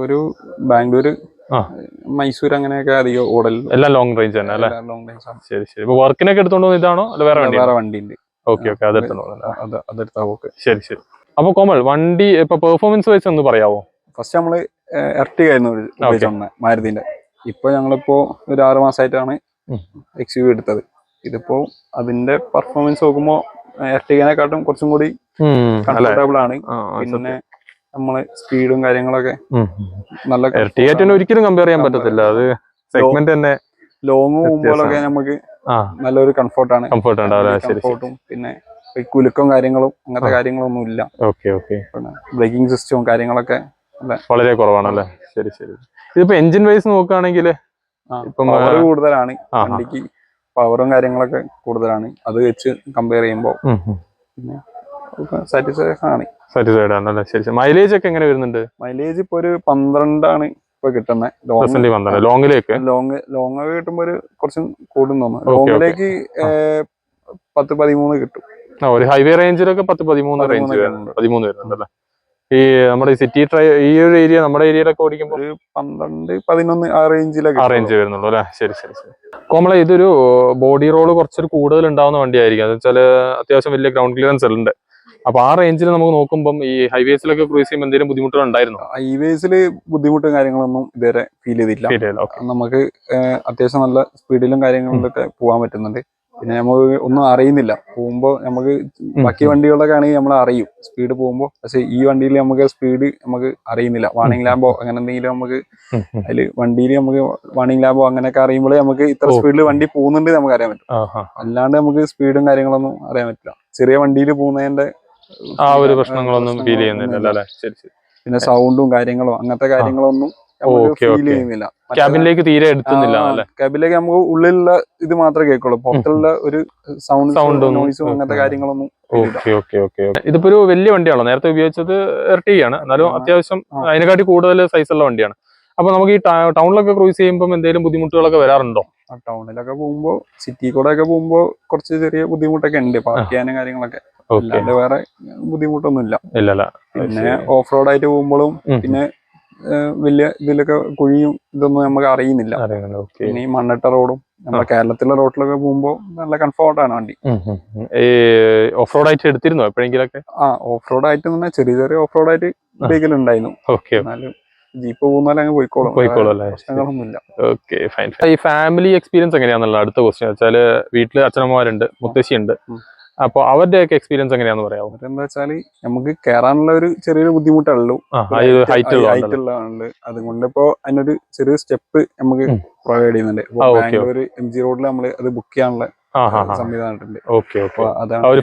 ഒരു ബാംഗ്ലൂര്, മൈസൂർ അങ്ങനെയൊക്കെ അധികം ഓടൽ. എല്ലാം ലോങ് റേഞ്ച് തന്നെ അല്ലേ? ലോങ് റേഞ്ച് ആണ്. ശരി ശരി. ഇപ്പൊ വർക്കിനൊക്കെ എടുത്തോണ്ട് ഇതാണോ അല്ല വേറെ വണ്ടി ഉണ്ട്? ഓക്കെ ഓക്കെ, അതെടുത്തോ. അതെടുത്താ ഓക്കെ. ശരി ശരി. അപ്പൊ കോമൾ, വണ്ടി ഇപ്പൊ പെർഫോമൻസ് വെച്ച് ഒന്ന് പറയാവോ? ഫസ്റ്റ് നമ്മള് എർട്ടിക ആയിരുന്നു ഉപയോഗിച്ചോണ്ടത് മാരുതിന്റെ. ഇപ്പൊ ഞങ്ങളിപ്പോ ഒരു 6 മാസമായിട്ടാണ് XUV എടുത്തത്. ഇതിപ്പോ അതിന്റെ പെർഫോമൻസ് നോക്കുമ്പോ എർട്ടികനെക്കാട്ടും കുറച്ചും കൂടി കംഫർട്ടബിൾ ആണ്. പിന്നെ നമ്മള് സ്പീഡും കാര്യങ്ങളൊക്കെ നല്ല ഒരിക്കലും കമ്പയർ ചെയ്യാൻ പറ്റത്തില്ല. അത് സെഗ്മെന്റ് തന്നെ ലോങ് പോകുമ്പോഴൊക്കെ നമുക്ക് നല്ലൊരു കംഫർട്ടാണ്. കംഫർട്ടും പിന്നെ കുലുക്കും കാര്യങ്ങളും അങ്ങനത്തെ കാര്യങ്ങളൊന്നും ഇല്ല. ബ്രേക്കിംഗ് സിസ്റ്റവും കാര്യങ്ങളൊക്കെ വളരെ കുറവാണല്ലേ. ശരി ശരി. ഇതിപ്പോ എഞ്ചിൻ വൈസ് നോക്കുകയാണെങ്കിൽ പവർ കൂടുതലാണ് വണ്ടിക്ക്. പവറും കാര്യങ്ങളൊക്കെ കൂടുതലാണ്. അത് വെച്ച് കമ്പയർ ചെയ്യുമ്പോൾ പിന്നെ സാറ്റിസ്ഫൈഡ് ആണല്ലേ. ശരി. മൈലേജ് ഒക്കെ എങ്ങനെ വരുന്നുണ്ട്? മൈലേജ് ഇപ്പൊ ഒരു 12 ആണ് ഇപ്പൊ കിട്ടുന്നത്. ലോങ്ങിലേക്ക് ലോങ് കിട്ടുമ്പോ ഒരു കുറച്ചും കൂടും തോന്നുന്നു. ലോങ്ങിലേക്ക് 10-13 കിട്ടും. ഒരു ഹൈവേ റേഞ്ചിലൊക്കെ 10-13 റേഞ്ച് വരുന്നുണ്ടല്ലേ. ഈ നമ്മുടെ സിറ്റി ഈ ഒരു ഏരിയ നമ്മുടെ ഏരിയയിലൊക്കെ ഓടിക്കുമ്പോൾ 12-11 ആ റേഞ്ച് വരുന്നുള്ളൂ അല്ലേ. ശരി ശരി ശരി. കോമള ഇതൊരു ബോഡി റോള് കുറച്ചൊരു കൂടുതൽ ഉണ്ടാവുന്ന വണ്ടിയായിരിക്കും. അത് വെച്ചാൽ അത്യാവശ്യം വലിയ ഗ്രൗണ്ട് ക്ലിയറൻസ് ഉണ്ട്. അപ്പൊ ആ റേഞ്ചിൽ നമുക്ക് നോക്കുമ്പോൾ ഈ ഹൈവേസിലൊക്കെ ക്രൂസ് ചെയ്യുമ്പോൾ എന്തെങ്കിലും ബുദ്ധിമുട്ടുകൾ ഉണ്ടായിരുന്നു? ഹൈവേസിൽ ബുദ്ധിമുട്ടും കാര്യങ്ങളൊന്നും ഇതുവരെ ഫീൽ ചെയ്തില്ല. നമുക്ക് അത്യാവശ്യം നല്ല സ്പീഡിലും കാര്യങ്ങളിലൊക്കെ പോകാൻ പറ്റുന്നുണ്ട്. പിന്നെ നമുക്ക് ഒന്നും അറിയുന്നില്ല പോകുമ്പോ. നമുക്ക് ബാക്കി വണ്ടികളൊക്കെ ആണെങ്കിൽ നമ്മൾ അറിയും സ്പീഡ് പോകുമ്പോൾ. പക്ഷെ ഈ വണ്ടിയിൽ നമുക്ക് സ്പീഡ് നമുക്ക് അറിയുന്നില്ല. വാണിംഗ് ലാമ്പോ അങ്ങനെ എന്തെങ്കിലും നമുക്ക് അതില് വണ്ടിയിൽ നമുക്ക് വാണിംഗ് ലാമ്പോ അങ്ങനെയൊക്കെ അറിയുമ്പോഴേ നമുക്ക് ഇത്ര സ്പീഡിൽ വണ്ടി പോകുന്നുണ്ട് നമുക്ക് അറിയാൻ പറ്റും. അല്ലാണ്ട് നമുക്ക് സ്പീഡും കാര്യങ്ങളൊന്നും അറിയാൻ പറ്റില്ല. ചെറിയ വണ്ടിയിൽ പോകുന്നതിന്റെ ഒരു പ്രശ്നങ്ങളൊന്നും ഫീൽ ചെയ്യുന്നില്ല. പിന്നെ സൗണ്ടും കാര്യങ്ങളോ അങ്ങനത്തെ കാര്യങ്ങളൊന്നും ഫീൽ ചെയ്യുന്നില്ല. ക്യാബിനിലേക്ക് തീരെ എടുക്കുന്നില്ല. ക്യാബിനിലേക്ക് നമുക്ക് ഉള്ളിലുള്ള ഇത് മാത്രമേ കേൾക്കുള്ളൂ. പുറത്തുള്ള ഒരു സൗണ്ട് നോയ്സും അങ്ങനത്തെ കാര്യങ്ങളൊന്നും. ഇതിപ്പോ ഒരു വലിയ വണ്ടിയാണോ? നേരത്തെ ഉപയോഗിച്ചത് എർട്ടിഗയാണ്. എന്നാലും അത്യാവശ്യം അതിനെക്കാട്ടി കൂടുതൽ സൈസുള്ള വണ്ടിയാണ്. അപ്പൊ നമുക്ക് ഈ ടൗണിലൊക്കെ ക്രൂസ് ചെയ്യുമ്പോൾ എന്തെങ്കിലും ബുദ്ധിമുട്ടുകളൊക്കെ വരാറുണ്ടോ? ടൗണിലൊക്കെ പോകുമ്പോ സിറ്റി കൂടെ ഒക്കെ പോകുമ്പോ കുറച്ച് ചെറിയ ബുദ്ധിമുട്ടൊക്കെ ഉണ്ട്. പാർക്ക് ചെയ്യാനും കാര്യങ്ങളൊക്കെ. അല്ലാണ്ട് വേറെ ബുദ്ധിമുട്ടൊന്നും ഇല്ല. പിന്നെ ഓഫ് റോഡ് ആയിട്ട് പോകുമ്പോഴും പിന്നെ വലിയ ഇതിലൊക്കെ കുഴിയും ഇതൊന്നും നമുക്ക് അറിയുന്നില്ല. പിന്നെ ഈ മണ്ണിട്ട റോഡും നമ്മുടെ കേരളത്തിലെ റോഡിലൊക്കെ പോകുമ്പോ നല്ല കംഫർട്ടാണ് വണ്ടി. ഓഫ് റോഡ് ആയിട്ട് എടുത്തിരുന്നോ എപ്പോഴെങ്കിലൊക്കെ? ഓഫ് റോഡ് ആയിട്ട് ചെറിയ ചെറിയ ഓഫ് റോഡ് ആയിട്ട് ഉണ്ടായിരുന്നു. എന്നാലും ജീപ്പ് പോകുന്നാലും അങ്ങ് പോയിക്കോളും. പ്രശ്നങ്ങളൊന്നുമില്ല. ഈ ഫാമിലി എക്സ്പീരിയൻസ് എങ്ങനെയാണെന്നുള്ള അടുത്ത ക്വസ്റ്റ്യൻ വെച്ചാല്, വീട്ടില് അച്ഛനമ്മമാരുണ്ട്, മുത്തശ്ശിയുണ്ട്. അപ്പൊ അവരുടെ ഒക്കെ എക്സ്പീരിയൻസ് എങ്ങനെയാണെന്ന് പറയാമോ? എന്താ വെച്ചാല് നമുക്ക് കയറാനുള്ള ഒരു ചെറിയൊരു ബുദ്ധിമുട്ടുള്ളൂ. ഹൈറ്റ് ഉള്ളതാണല്ലോ. അതുകൊണ്ട് ഇപ്പോ അതിനൊരു ചെറിയ സ്റ്റെപ്പ് നമുക്ക് പ്രൊവൈഡ് ചെയ്യുന്നുണ്ട്. ബാംഗ്ലൂർ MG റോഡിൽ നമ്മള് അത് ബുക്ക് ചെയ്യാനുള്ള സംവിധാനമുണ്ട്.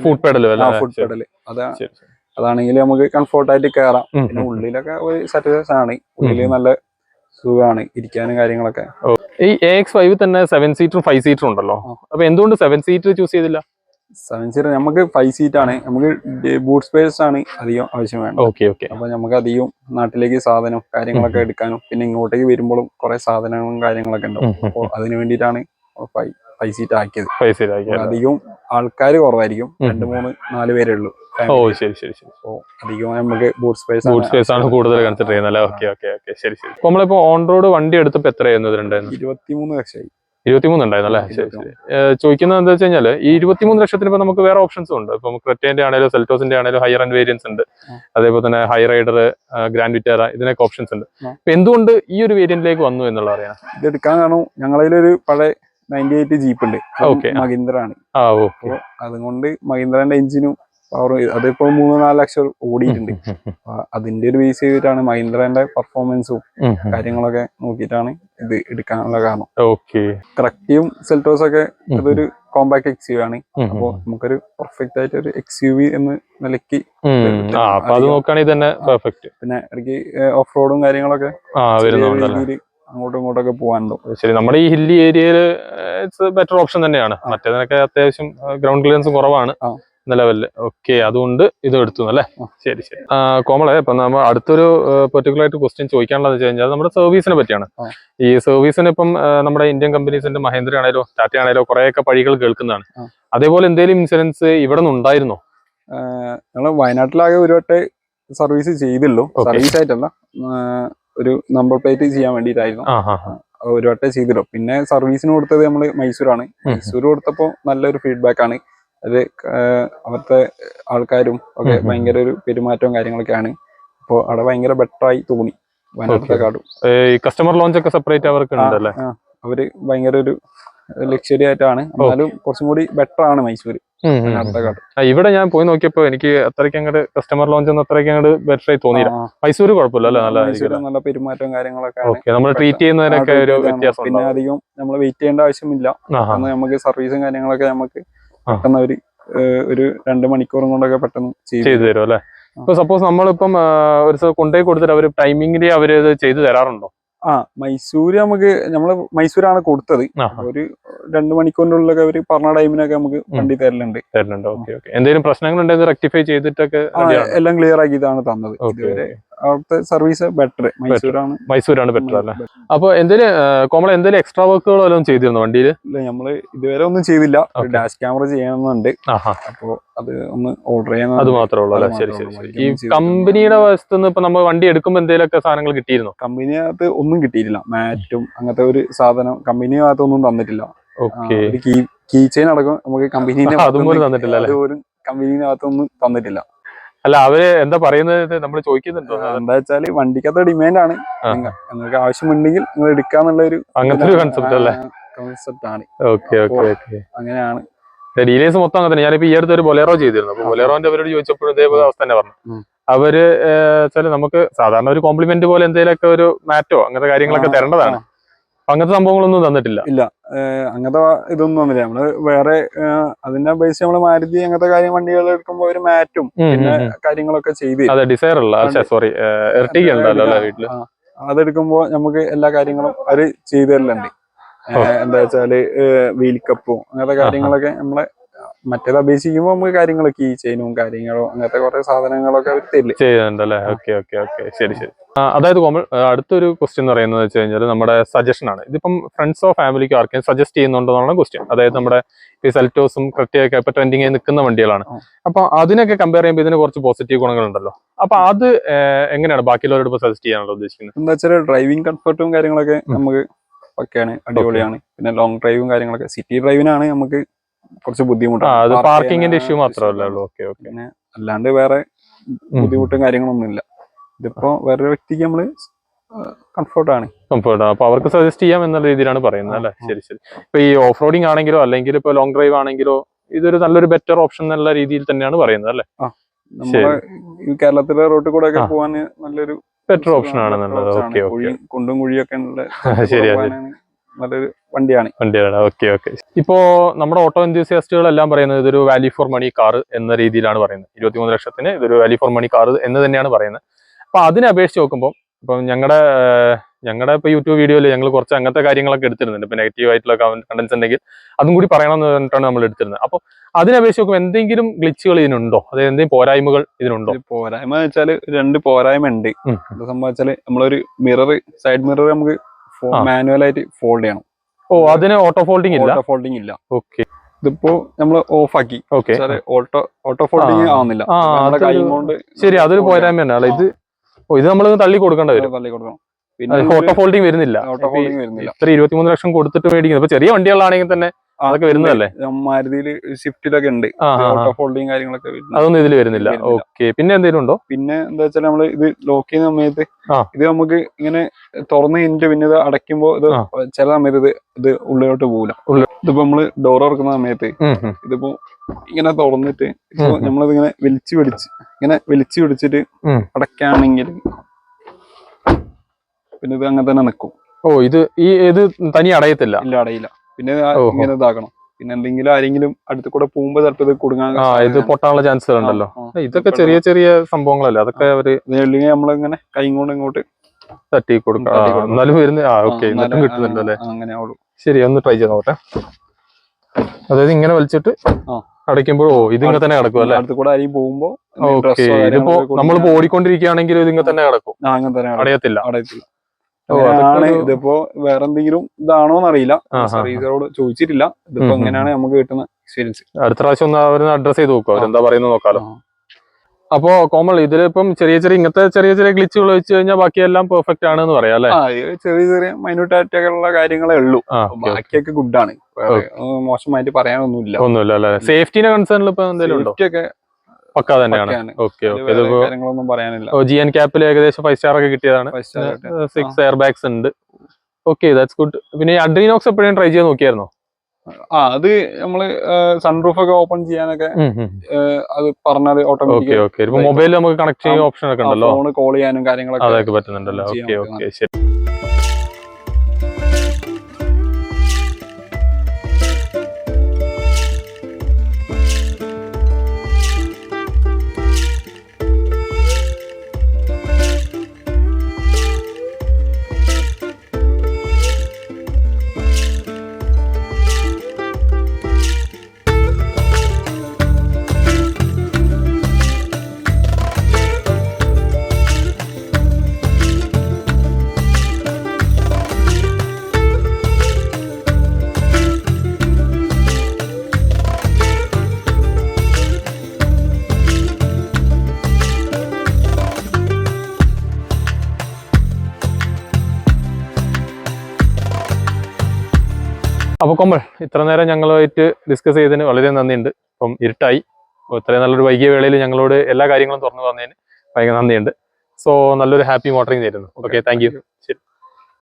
ഫുഡ് പെഡൽ അതാണെങ്കിൽ നമുക്ക് കംഫോർട്ടായിട്ട് കയറാം. പിന്നെ ഉള്ളിലൊക്കെ ഒരു സാറ്റിസ്ഫാക്ഷൻ ആണ്. ഉള്ളില് നല്ല സുഖമാണ് ഇരിക്കാനും കാര്യങ്ങളൊക്കെ. ഈ AX5 തന്നെ 7 സീറ്ററും 5 സീറ്ററും ഉണ്ടല്ലോ. അപ്പൊ എന്തുകൊണ്ട് 7 സീറ്റർ ചൂസ് ചെയ്തില്ല? 7 സീറ്റർ നമുക്ക് 5 സീറ്റ് ആണ്. നമുക്ക് ബൂട്ട് സ്പേസ് ആണ് അധികം ആവശ്യം വേണ്ടത്. അപ്പൊ നമുക്ക് അധികം നാട്ടിലേക്ക് സാധനം കാര്യങ്ങളൊക്കെ എടുക്കാനും പിന്നെ ഇങ്ങോട്ടേക്ക് വരുമ്പോഴും കുറെ സാധനങ്ങളും കാര്യങ്ങളൊക്കെ ഉണ്ടാവും. അപ്പൊ അതിന് വേണ്ടിയിട്ടാണ് 5 സീറ്റ് ആക്കിയത്. അധികം ആൾക്കാർ കുറവായിരിക്കും. 2-3-4 പേരേ ഉള്ളൂ. അധികം നമുക്ക് ബൂട്ട് സ്പേസ് ആണ് കൂടുതൽ കൺസിഡർ ചെയ്യുന്നത്. ശരി. നമ്മളിപ്പോ ഓൺ റോഡ് വണ്ടി എടുത്തപ്പോ എത്രയായിരുന്നു? 23 ലക്ഷമായി. 23 ഉണ്ടായിരുന്നല്ലേ. ശരി. ചോദിക്കുന്നത് എന്താ വെച്ച് കഴിഞ്ഞാല്, ഈ 23 ലക്ഷത്തിന് ഇപ്പൊ നമുക്ക് വേറെ ഓപ്ഷൻസും ഉണ്ട്. ഇപ്പൊ ക്രെറ്റേന്റെ ആണെങ്കിലും സെൽറ്റോസിന്റെ ആണെങ്കിലും ഹയർ ആൻഡ് വേരിയൻസ് ഉണ്ട്. അതേപോലെ തന്നെ ഹൈ റൈഡർ, ഗ്രാൻഡ് വിറ്റാര, ഇതിനൊക്കെ ഓപ്ഷൻസ് ഉണ്ട്. അപ്പൊ എന്തുകൊണ്ട് ഈ ഒരു വേരിയന്റിലേക്ക് വന്നു എന്നുള്ള അറിയാം. ഇത് എടുക്കാൻ കാരണം ഞങ്ങളതിലൊരു പഴയ 98 ജീപ്പ് ഉണ്ട്. മഹീന്ദ്ര ആണ്. അതുകൊണ്ട് മഹീന്ദ്രന്റെ എഞ്ചിനും പവർ അതിപ്പോ 3-4 ലക്ഷം ഓടിയിട്ടുണ്ട്. അതിന്റെ ഒരു ബേസ് ചെയ്തിട്ടാണ് മഹീന്ദ്രന്റെ പെർഫോമൻസും കാര്യങ്ങളൊക്കെ നോക്കിയിട്ടാണ് ഇത് എടുക്കാനുള്ള കാരണം. കറക്റ്റിയും സെൽറ്റോസ് ഒക്കെ അതൊരു കോമ്പാക്ട് XUV ആണ്. അപ്പൊ നമുക്കൊരു പെർഫെക്റ്റ് ആയിട്ട് ഒരു XUV എന്ന നിലയ്ക്ക് പിന്നെ ഇടയ്ക്ക് ഓഫ് റോഡും കാര്യങ്ങളൊക്കെ അങ്ങോട്ടും ഇങ്ങോട്ടൊക്കെ പോകാനുണ്ടോ. ശരി. നമ്മുടെ ഈ ഹില്ലി ഏരിയയിൽ ബെറ്റർ ഓപ്ഷൻ തന്നെയാണ്. മറ്റേതിനൊക്കെ അത്യാവശ്യം ഗ്രൗണ്ട് ക്ലിയറൻസ് കുറവാണ് നിലവില്. അതുകൊണ്ട് ഇത് എടുത്തു അല്ലേ. ശരി. കോമളെ, ഇപ്പൊ നമ്മൾ അടുത്തൊരു പെർട്ടിക്കുലർ ആയിട്ട് ക്വസ്റ്റ്യൻ ചോദിക്കാനുള്ളത് വെച്ച് കഴിഞ്ഞാൽ നമ്മുടെ സർവീസിനെ പറ്റിയാണ്. ഈ സർവീസിന് ഇപ്പം നമ്മുടെ ഇന്ത്യൻ കമ്പനീസിന്റെ മഹേന്ദ്ര ആണേലോ ടാറ്റ ആണേലോ കുറെയൊക്കെ പഴികൾ കേൾക്കുന്നതാണ്. അതേപോലെ എന്തെങ്കിലും ഇൻഷുറൻസ് ഇവിടെ നിന്ന് ഉണ്ടായിരുന്നോ? ഞങ്ങൾ വയനാട്ടിലാകെ ഒരു വട്ടം സർവീസ് ചെയ്തല്ലോ. സർവീസ് ആയിട്ടല്ല, ഒരു നമ്പർ പ്ലേറ്റ് ചെയ്യാൻ വേണ്ടിയിട്ടായിരുന്നു. ഒരു വട്ടം ചെയ്തല്ലോ. പിന്നെ സർവീസിന് കൊടുത്തത് നമ്മള് മൈസൂരാണ്. മൈസൂർ കൊടുത്തപ്പോ നല്ലൊരു ഫീഡ്ബാക്ക് ആണ്. അത് അവിടുത്തെ ആൾക്കാരും ഒക്കെ ഭയങ്കര ഒരു പെരുമാറ്റവും കാര്യങ്ങളൊക്കെയാണ്. അപ്പൊ അവിടെ ഭയങ്കര ബെറ്റർ ആയി തോന്നി വയനാട്ടിലെക്കാട്ടും. ഈ കസ്റ്റമർ ലോഞ്ച് ഒക്കെ സെപ്പറേറ്റ് അവർക്ക് ഉണ്ടല്ലേ? അവര് ഭയങ്കര ഒരു ലക്ഷറി ആയിട്ടാണ്, എന്നാലും കുറച്ചും കൂടി ബെറ്റർ ആണ് മൈസൂര് വയനാട്ടിലെക്കാട്ടും. ഇവിടെ ഞാൻ പോയി നോക്കിയപ്പോ എനിക്ക് അത്രയ്ക്ക് അങ്ങോട്ട് കസ്റ്റമർ ലോഞ്ച് ഒന്നും അത്രയ്ക്ക് അങ്ങോട്ട് ബെറ്റർ ആയി തോന്നിയില്ല. മൈസൂര് കുഴപ്പമില്ല അല്ലേ? മൈസൂര് നല്ല പെരുമാറ്റവും കാര്യങ്ങളൊക്കെ നമ്മൾ ട്രീറ്റ് ചെയ്യുന്നതിനൊക്കെ ഒരു വ്യത്യാസം. പിന്നെ അധികം നമ്മൾ വെയിറ്റ് ചെയ്യേണ്ട ആവശ്യമില്ല. നമുക്ക് സർവീസും കാര്യങ്ങളൊക്കെ നമുക്ക് പെട്ടെന്ന് ഒരു 2 മണിക്കൂറും കൊണ്ടൊക്കെ പെട്ടെന്ന് ചെയ്തു തരും അല്ലെ? ഇപ്പൊ സപ്പോസ് നമ്മളിപ്പം ഒരു കൊണ്ടുപോയി കൊടുത്തിട്ട് അവര് ടൈമിങ്ങില് അവര് ഇത് ചെയ്തു തരാറുണ്ടോ? മൈസൂര് നമ്മള് മൈസൂരാണ് കൊടുത്തത്. ഒരു 2 മണിക്കൂറിനുള്ളിലൊക്കെ അവര് പറഞ്ഞ ടൈമിനൊക്കെ നമുക്ക് വണ്ടി തരലുണ്ട്. എന്തെങ്കിലും പ്രശ്നങ്ങൾ ഉണ്ടെങ്കിൽ റെക്ടിഫൈ ചെയ്തിട്ടൊക്കെ എല്ലാം ക്ലിയർ ആക്കിയിട്ടാണ് തന്നത്. ഇതുവരെ അവിടുത്തെ സർവീസ് ബെറ്റർ മൈസൂരാണ് ബെറ്റർ അല്ലേ? അപ്പൊ എന്തെങ്കിലും എക്സ്ട്രാ വർക്കുകളോ എല്ലാം ചെയ്തിരുന്നു വണ്ടിയിൽ? ഇല്ല, നമ്മള് ഇതുവരെ ഒന്നും ചെയ്തില്ല. ഡാഷ് ക്യാമറ ചെയ്യണമെന്നുണ്ട്. അപ്പൊ അത് ഒന്ന് ഓർഡർ ചെയ്യാൻ അത് മാത്രമേ ഉള്ളൂ അല്ലേ? ശരി ശരി ശരി. ഈ കമ്പനിയുടെ വശത്തുനിന്ന് ഇപ്പൊ നമ്മൾ വണ്ടി എടുക്കുമ്പോൾ എന്തെങ്കിലുമൊക്കെ സാധനങ്ങൾ കിട്ടിയിരുന്നോ? കമ്പനിയകത്ത് ഒന്നും കിട്ടിയിട്ടില്ല. മാറ്റും അങ്ങനത്തെ ഒരു സാധനം കമ്പനിയകത്ത് ഒന്നും തന്നിട്ടില്ല. കീ ചെയിൻ അടക്കം നമുക്ക് അതുപോലെ തന്നിട്ടില്ല അല്ലേ? കമ്പനിനകത്തൊന്നും തന്നിട്ടില്ല. അല്ല, അവര് എന്താ പറയുന്നത് നമ്മൾ ചോദിക്കുന്നുണ്ടോ? എന്താ വെച്ചാല് വണ്ടിക്കകത്ത് ഡിമാൻഡ് ആണ്, നിങ്ങൾക്ക് ആവശ്യമുണ്ടെങ്കിൽ നിങ്ങൾ എടുക്കാന്നുള്ള ഒരു അങ്ങനത്തെ ഒരു കൺസെപ്റ്റ് അല്ലേ? കോൺസെപ്റ്റ് ആണ്. അങ്ങനെയാണ് ഡീലേഴ്സ് മൊത്തം അങ്ങനെ തന്നെ. ഞാനിപ്പോ ഈ അടുത്ത് ഒരു ബൊലേറോ ചെയ്തിരുന്നു. അപ്പൊ ബൊലേറോന്റെ അവരോട് ചോദിച്ചപ്പോഴും ഇതേപോലെ അവസ്ഥ തന്നെ പറഞ്ഞു. അവര് നമുക്ക് സാധാരണ ഒരു കോംപ്ലിമെന്റ് പോലെ എന്തെങ്കിലുമൊക്കെ ഒരു മാറ്റോ അങ്ങനത്തെ കാര്യങ്ങളൊക്കെ തരേണ്ടതാണ്. അങ്ങനത്തെ സംഭവങ്ങളൊന്നും തന്നിട്ടില്ല. ഇല്ല, അങ്ങനത്തെ ഇതൊന്നും വന്നില്ല. നമ്മള് വേറെ അതിന്റെ ബേസ് നമ്മള് മാരുതി അങ്ങനത്തെ വണ്ടികൾ എടുക്കുമ്പോ ഒരു മാറ്റും പിന്നെ കാര്യങ്ങളൊക്കെ ചെയ്ത് അതെടുക്കുമ്പോ നമുക്ക് എല്ലാ കാര്യങ്ങളും അവര് ചെയ്തു തരലുണ്ട്. എന്താ വെച്ചാല് വീൽ കപ്പും അങ്ങനത്തെ കാര്യങ്ങളൊക്കെ നമ്മളെ മറ്റേത് അപേക്ഷിക്കുമ്പോ നമുക്ക് കാര്യങ്ങളൊക്കെ ഈ ചെയിനും കാര്യങ്ങളും അങ്ങനത്തെ കുറെ സാധനങ്ങളൊക്കെ അവർ തരില്ല ചെയ്യുന്നുണ്ടല്ലേ? ശരി ശരി. അതായത് കോമൾ അടുത്തൊരു ക്വസ്റ്റ്യൻ എന്ന് പറയുന്നത് വെച്ച് കഴിഞ്ഞാൽ നമ്മുടെ സജഷൻ ആണ്. ഇതിപ്പം ഫ്രണ്ട്സോ ഫാമിലിക്കോ ആർക്കും സജസ്റ്റ് ചെയ്യുന്നുണ്ടോ എന്നാണ് ക്വസ്റ്റ്യൻ. അതായത് നമ്മുടെ ഈ സെൽറ്റോസും ക്രെറ്റയൊക്കെ ഇപ്പൊ ട്രെൻഡിങ് നിൽക്കുന്ന വണ്ടികളാണ്. അപ്പൊ അതിനൊക്കെ കമ്പയർ ചെയ്യുമ്പോൾ ഇതിന് കുറച്ച് പോസിറ്റീവ് ഗുണങ്ങളുണ്ടല്ലോ. അപ്പൊ അത് എങ്ങനെയാണ് ബാക്കിയുള്ളവരോട് ഇപ്പൊ സജസ്റ്റ് ചെയ്യാനുള്ള ഉദ്ദേശിക്കുന്നത്? എന്താ വെച്ചാൽ ഡ്രൈവിംഗ് കംഫർട്ടും കാര്യങ്ങളൊക്കെ നമുക്ക് ഒക്കെയാണ്, അടിപൊളിയാണ്. പിന്നെ ലോങ് ഡ്രൈവും കാര്യങ്ങളൊക്കെ. സിറ്റി ഡ്രൈവിനാണ് നമുക്ക് കുറച്ച് ബുദ്ധിമുട്ടാണ്. പാർക്കിങ്ങിന്റെ ഇഷ്യൂ മാത്രമല്ലേ ഉള്ളൂ? പിന്നെ അല്ലാണ്ട് വേറെ ബുദ്ധിമുട്ടും കാര്യങ്ങളൊന്നുമില്ല. ഇതിപ്പോ വേറൊരു വ്യക്തിക്ക് നമ്മള് കംഫർട്ടാണ്. അപ്പൊ അവർക്ക് സജസ്റ്റ് ചെയ്യാം എന്നുള്ള രീതിയിലാണ് പറയുന്നത് അല്ലേ? ശരി ശരി. ഇപ്പൊ ഈ ഓഫ് റോഡിംഗ് ആണെങ്കിലോ അല്ലെങ്കിൽ ഇപ്പൊ ലോങ് ഡ്രൈവ് ആണെങ്കിലോ ഇതൊരു നല്ലൊരു ബെറ്റർ ഓപ്ഷൻ എന്നുള്ള രീതിയിൽ തന്നെയാണ് പറയുന്നത് അല്ലേ? നമ്മുടെ ഈ കേരളത്തിലെ റോട്ടിൽ കൂടെ ഒക്കെ പോകാൻ നല്ലൊരു ബെറ്റർ ഓപ്ഷൻ ആണ്. കുണ്ടും കുഴിയൊക്കെ നല്ലൊരു വണ്ടിയാണ്. ഇപ്പോ നമ്മുടെ ഓട്ടോ എന്തൂസിയാസ്റ്റുകളെല്ലാം പറയുന്നത് ഇതൊരു വാല്യൂ ഫോർ മണി കാർ എന്ന രീതിയിലാണ് പറയുന്നത്. 23 ലക്ഷത്തിന് ഇതൊരു വാല്യൂ ഫോർ മണി കാർ എന്ന് തന്നെയാണ് പറയുന്നത്. അപ്പൊ അതിനെ അപേക്ഷിച്ച് നോക്കുമ്പോൾ ഇപ്പം ഞങ്ങളുടെ ഇപ്പൊ യൂട്യൂബ് വീഡിയോയിൽ ഞങ്ങൾ കുറച്ച് അങ്ങനത്തെ കാര്യങ്ങളൊക്കെ എടുത്തിരുന്നുണ്ട്. ഇപ്പൊ നെഗറ്റീവ് ആയിട്ടുള്ള കണ്ടന്റ്സ് ഉണ്ടെങ്കിൽ അതും കൂടി പറയണമെന്ന് പറഞ്ഞിട്ടാണ് നമ്മൾ എടുത്തിരുന്നത്. അപ്പൊ അതിനെ അപേക്ഷിച്ച് നോക്കുമ്പോൾ എന്തെങ്കിലും ഗ്ലിച്ചുകൾ ഇതിനുണ്ടോ? അതായത് എന്തെങ്കിലും പോരായ്മകൾ ഇതിനുണ്ടോ? പോരായ്മ വെച്ചാൽ 2 പോരായ്മ ഉണ്ട്. എന്താ സംഭവിച്ചാല് നമ്മളൊരു സൈഡ് മിറർ നമുക്ക് മാനുവൽ ആയിട്ട് ഫോൾഡ് ചെയ്യണം. അതിന് ഓട്ടോ ഫോൾഡിംഗ് ഇല്ല. ഇതിപ്പോ നമ്മള് ഓഫ് ആക്കി ഓട്ടോ ഫോൾഡിംഗ് ആവുന്നില്ല. ശരി, അതൊരു പോരായ്മ തന്നെ. ഇത് നമ്മൾ തള്ളി കൊടുക്കേണ്ടി വരും. പിന്നെ ഓട്ടോ ഫോൾഡിംഗ് വരുന്നില്ല. 23 ലക്ഷം കൊടുത്തിട്ട് മേടിക്കുന്നത് ഇപ്പൊ ചെറിയ വണ്ടികളാണെങ്കിൽ തന്നെ അതൊക്കെ വരുന്നതല്ലേ? മാരുതിയില് സ്വിഫ്റ്റിലൊക്കെ ഉണ്ട് ഓട്ടോ ഫോൾഡിംഗ് കാര്യങ്ങളൊക്കെ. അതൊന്നും ഇതിൽ വരുന്നില്ല. പിന്നെ എന്തെങ്കിലും ഉണ്ടോ? പിന്നെ എന്താ വെച്ചാൽ നമ്മള് ഇത് ലോക്ക് ചെയ്യുന്ന സമയത്ത് ഇത് നമുക്ക് ഇങ്ങനെ തുറന്നു കഴിഞ്ഞിട്ട് പിന്നെ ഇത് അടയ്ക്കുമ്പോ ഇത് ചില സമയത്ത് ഇത് ഉള്ളിലോട്ട് പോകില്ല. ഇതിപ്പോ നമ്മള് ഡോർ തുറക്കുന്ന സമയത്ത് ഇതിപ്പോ ഇങ്ങനെ തുറന്നിട്ട് ഇപ്പൊ നമ്മളിത് ഇങ്ങനെ വലിച്ചു പിടിച്ചിട്ട് അടയ്ക്കുകയാണെങ്കിൽ പിന്നെ ഇത് അങ്ങനെ തന്നെ നിൽക്കും. ഇത് തനി അടയത്തില്ല? ഇല്ല, അടയില്ല. പിന്നെ ഇങ്ങനെ ഇതാക്കണം. പിന്നെ എന്തെങ്കിലും ആരെങ്കിലും അടുത്ത് കൂടെ പോകുമ്പോ ചിലപ്പോൾ ഇത് കൊടുക്കാൻ ഇത് പൊട്ടാനുള്ള ചാൻസുകൾ ഉണ്ടല്ലോ. ഇതൊക്കെ ചെറിയ ചെറിയ സംഭവങ്ങളല്ലേ? അതൊക്കെ അവര് നമ്മളിങ്ങനെ കൈ കൊണ്ട് ഇങ്ങോട്ട് തട്ടി കൊടുക്കാം. എന്നാലും വരുന്ന കിട്ടുന്നുണ്ടോ അല്ലേ? അങ്ങനെ ആവുള്ളൂ. ശരി, ഒന്ന് ട്രൈ ചെയ്ത് നോക്കട്ടെ. അതായത് ഇങ്ങനെ വലിച്ചിട്ട് അടയ്ക്കുമ്പോൾ ഇതിങ്ങനെ തന്നെ കിടക്കും അല്ലേ? അടുത്ത് കൂടെ ആരെയും പോകുമ്പോ ഇതിപ്പോ നമ്മളിപ്പോ ഓടിക്കൊണ്ടിരിക്കുകയാണെങ്കിൽ ഇതിങ്ങനെ തന്നെ കിടക്കും, അടയത്തില്ല. ഇതിപ്പോ വേറെ എന്തെങ്കിലും ഇതാണോന്ന് അറിയില്ല, സർവീസറോട് ചോദിച്ചിട്ടില്ല. ഇതിപ്പോ എങ്ങനെയാണ് നമുക്ക് കിട്ടുന്ന എക്സ്പീരിയൻസ്? അടുത്ത പ്രാവശ്യം ഒന്ന് അവരെ അഡ്രസ് ചെയ്ത് നോക്കുക, അവരെന്താ പറയുന്നത് നോക്കാലോ. അപ്പോ കോമൾ ഇതിലിപ്പം ഇങ്ങനത്തെ ചെറിയ ചെറിയ ഗ്ലിച്ചുകൾ വെച്ച് കഴിഞ്ഞാൽ ബാക്കിയെല്ലാം പെർഫെക്റ്റ് ആണെന്ന് പറയാം അല്ലെ? ചെറിയ ചെറിയ മൈന്യൂട്ട് ആയിട്ടുള്ള കാര്യങ്ങളേ ഉള്ളൂ, ബാക്കിയൊക്കെ ഗുഡാണ്. മോശമായിട്ട് പറയാനൊന്നുമില്ല. ഒന്നുമില്ല അല്ലെ? സേഫ്റ്റിനെ കൺസേണിൽ ഇപ്പൊ എന്തെങ്കിലും ഉണ്ടോ? പക്ക തന്നെയാണ്. Okay okay. ഇതിപ്പോ കാര്യങ്ങളൊന്നും പറയാനില്ല. GN ക്യാപ്പിൽ ഏകദേശം 5 സ്റ്റാർ ഒക്കെ കിട്ടിയതാണ്. 6 എയർ ബാഗ്സ് ഉണ്ട്. Okay, that's good. പിന്നെ അഡ്രീനോക്സ് എപ്പോഴും ട്രൈ ചെയ്ത് നോക്കിയായിരുന്നോ? അത് നമ്മള് സൺറൂഫ് ഒക്കെ ഓപ്പൺ ചെയ്യാനൊക്കെ അത് പറഞ്ഞത് ഓട്ടോമാറ്റിക് മൊബൈലിൽ നമുക്ക് കണക്ട് ചെയ്യുന്ന ഓപ്ഷൻ ഒക്കെ ഉണ്ടല്ലോ, ഫോൺ കോൾ ചെയ്യാനും കാര്യങ്ങളൊക്കെ അതൊക്കെ പറ്റുന്നുണ്ടല്ലോ. ഓക്കെ ഓക്കെ, ശരി. അപ്പൊ കൊമ്പൾ, ഇത്ര നേരം ഞങ്ങളുമായിട്ട് ഡിസ്കസ് ചെയ്തതിന് വളരെ നന്ദിയുണ്ട്. അപ്പം ഇരുട്ടായി, ഇത്രയും നല്ലൊരു വൈകിയ വേളയിൽ ഞങ്ങളോട് എല്ലാ കാര്യങ്ങളും തുറന്നു തന്നതിന് ഭയങ്കര നന്ദിയുണ്ട്. സോ നല്ലൊരു ഹാപ്പി മോട്ടറിങ് തരുന്നു. Okay, thank you. ശരി.